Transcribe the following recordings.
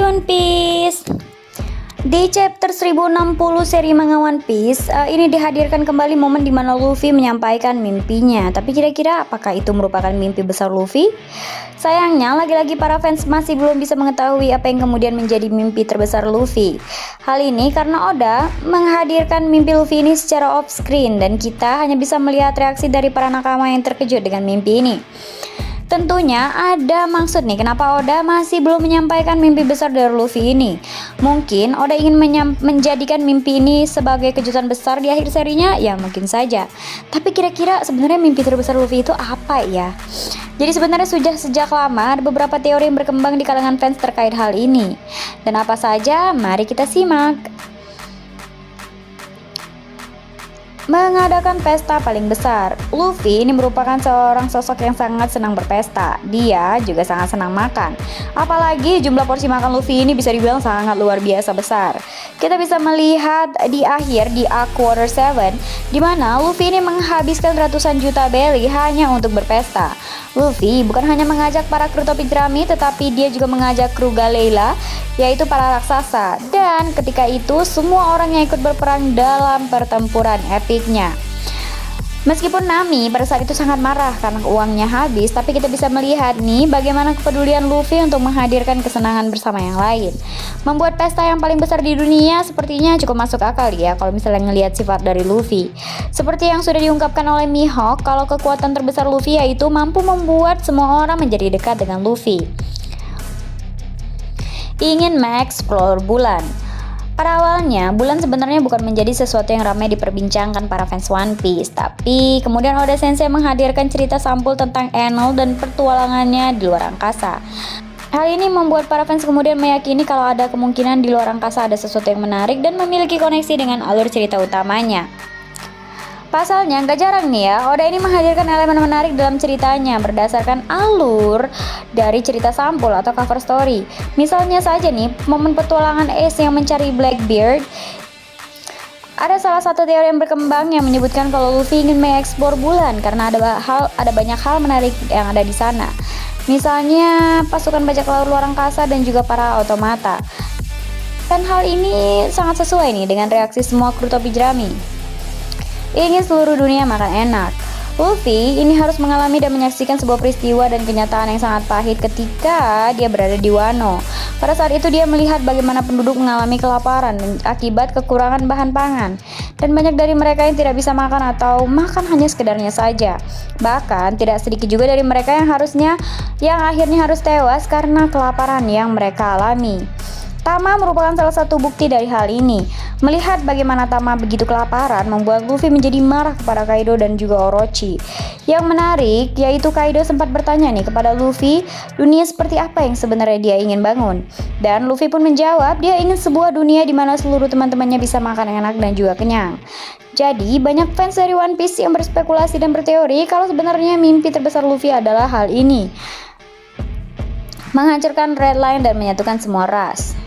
One Piece. Di chapter 1060 seri manga One Piece, ini dihadirkan kembali momen di mana Luffy menyampaikan mimpinya. Tapi kira-kira apakah itu merupakan mimpi besar Luffy? Sayangnya, lagi-lagi para fans masih belum bisa mengetahui apa yang kemudian menjadi mimpi terbesar Luffy. Hal ini karena Oda menghadirkan mimpi Luffy ini secara off-screen dan kita hanya bisa melihat reaksi dari para nakama yang terkejut dengan mimpi ini. Tentunya ada maksud nih kenapa Oda masih belum menyampaikan mimpi besar dari Luffy ini. Mungkin Oda ingin menjadikan mimpi ini sebagai kejutan besar di akhir serinya, ya mungkin saja. Tapi kira-kira sebenarnya mimpi terbesar Luffy itu apa ya? Jadi sebenarnya sudah sejak lama ada beberapa teori yang berkembang di kalangan fans terkait hal ini. Dan apa saja? Mari kita simak. Mengadakan pesta paling besar. Luffy ini merupakan seorang sosok yang sangat senang berpesta. Dia juga sangat senang makan. Apalagi jumlah porsi makan Luffy ini bisa dibilang sangat luar biasa besar. Kita bisa melihat di akhir di Arc Quarter 7 di mana Luffy ini menghabiskan ratusan juta belly hanya untuk berpesta. Luffy bukan hanya mengajak para kru topi jerami, tetapi dia juga mengajak kru Galeela, yaitu para raksasa. Dan ketika itu semua orang yang ikut berperang dalam pertempuran epiknya. Meskipun Nami pada saat itu sangat marah karena uangnya habis, tapi kita bisa melihat nih bagaimana kepedulian Luffy untuk menghadirkan kesenangan bersama yang lain. Membuat pesta yang paling besar di dunia sepertinya cukup masuk akal ya kalau misalnya ngelihat sifat dari Luffy. Seperti yang sudah diungkapkan oleh Mihawk, kalau kekuatan terbesar Luffy yaitu mampu membuat semua orang menjadi dekat dengan Luffy. Ingin mengeksplor bulan. Pada awalnya, bulan sebenarnya bukan menjadi sesuatu yang ramai diperbincangkan para fans One Piece, tapi kemudian Oda Sensei menghadirkan cerita sampul tentang Enel dan petualangannya di luar angkasa. Hal ini membuat para fans kemudian meyakini kalau ada kemungkinan di luar angkasa ada sesuatu yang menarik dan memiliki koneksi dengan alur cerita utamanya. Pasalnya, gak jarang nih ya, Oda ini menghadirkan elemen menarik dalam ceritanya berdasarkan alur dari cerita sampul atau cover story. Misalnya saja nih, momen petualangan Ace yang mencari Blackbeard. Ada salah satu teori yang berkembang yang menyebutkan kalau Luffy ingin mengeksplor bulan karena ada banyak hal menarik yang ada di sana. Misalnya pasukan bajak laut luar angkasa dan juga para otomata. Dan hal ini sangat sesuai nih dengan reaksi semua kru topi jerami. Ingin seluruh dunia makan enak. Luffy ini harus mengalami dan menyaksikan sebuah peristiwa dan kenyataan yang sangat pahit ketika dia berada di Wano. Pada saat itu dia melihat bagaimana penduduk mengalami kelaparan akibat kekurangan bahan pangan. Dan banyak dari mereka yang tidak bisa makan atau makan hanya sekedarnya saja. Bahkan tidak sedikit juga dari mereka yang akhirnya harus tewas karena kelaparan yang mereka alami. Tama merupakan salah satu bukti dari hal ini. Melihat bagaimana Tama begitu kelaparan membuat Luffy menjadi marah kepada Kaido dan juga Orochi. Yang menarik yaitu Kaido sempat bertanya nih kepada Luffy, dunia seperti apa yang sebenarnya dia ingin bangun. Dan Luffy pun menjawab dia ingin sebuah dunia di mana seluruh teman-temannya bisa makan enak dan juga kenyang. Jadi banyak fans dari One Piece yang berspekulasi dan berteori kalau sebenarnya mimpi terbesar Luffy adalah hal ini. Menghancurkan Red Line dan menyatukan semua ras.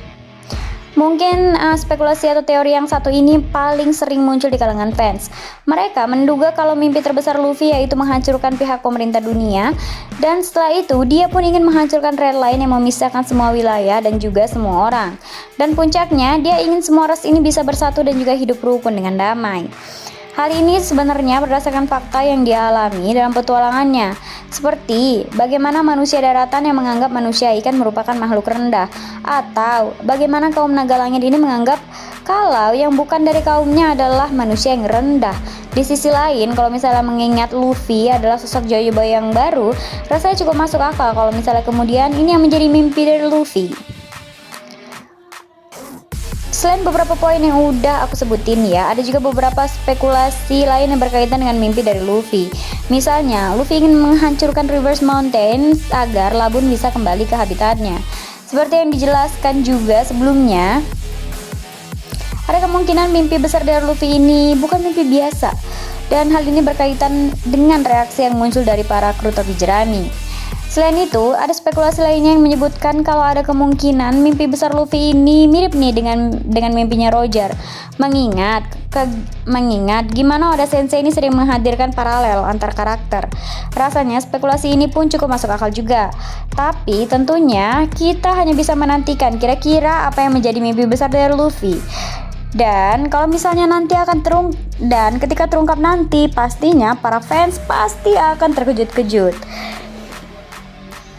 Mungkin spekulasi atau teori yang satu ini paling sering muncul di kalangan fans. Mereka menduga kalau mimpi terbesar Luffy yaitu menghancurkan pihak pemerintah dunia, dan setelah itu dia pun ingin menghancurkan Red Line yang memisahkan semua wilayah dan juga semua orang. Dan puncaknya dia ingin semua ras ini bisa bersatu dan juga hidup rukun dengan damai. Hal ini sebenarnya berdasarkan fakta yang dia alami dalam petualangannya, seperti bagaimana manusia daratan yang menganggap manusia ikan merupakan makhluk rendah, atau bagaimana kaum naga langit ini menganggap kalau yang bukan dari kaumnya adalah manusia yang rendah. Di sisi lain, kalau misalnya mengingat Luffy adalah sosok Joyboy yang baru, rasanya cukup masuk akal kalau misalnya kemudian ini yang menjadi mimpi dari Luffy. Selain beberapa poin yang udah aku sebutin ya, ada juga beberapa spekulasi lain yang berkaitan dengan mimpi dari Luffy. Misalnya, Luffy ingin menghancurkan Reverse Mountain agar Labun bisa kembali ke habitatnya. Seperti yang dijelaskan juga sebelumnya, ada kemungkinan mimpi besar dari Luffy ini bukan mimpi biasa. Dan hal ini berkaitan dengan reaksi yang muncul dari para kru topi jerami. Selain itu, ada spekulasi lainnya yang menyebutkan kalau ada kemungkinan mimpi besar Luffy ini mirip nih dengan mimpinya Roger. Mengingat gimana Oda Sensei ini sering menghadirkan paralel antar karakter. Rasanya spekulasi ini pun cukup masuk akal juga. Tapi tentunya kita hanya bisa menantikan kira-kira apa yang menjadi mimpi besar dari Luffy. Dan kalau misalnya nanti ketika terungkap nanti, pastinya para fans pasti akan terkejut-kejut.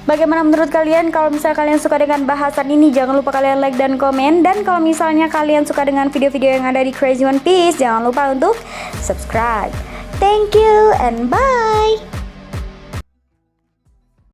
Bagaimana menurut kalian? Kalau misalnya kalian suka dengan bahasan ini, jangan lupa kalian like dan komen. Dan kalau misalnya kalian suka dengan video-video yang ada di Crazy One Piece, jangan lupa untuk subscribe. Thank you and bye!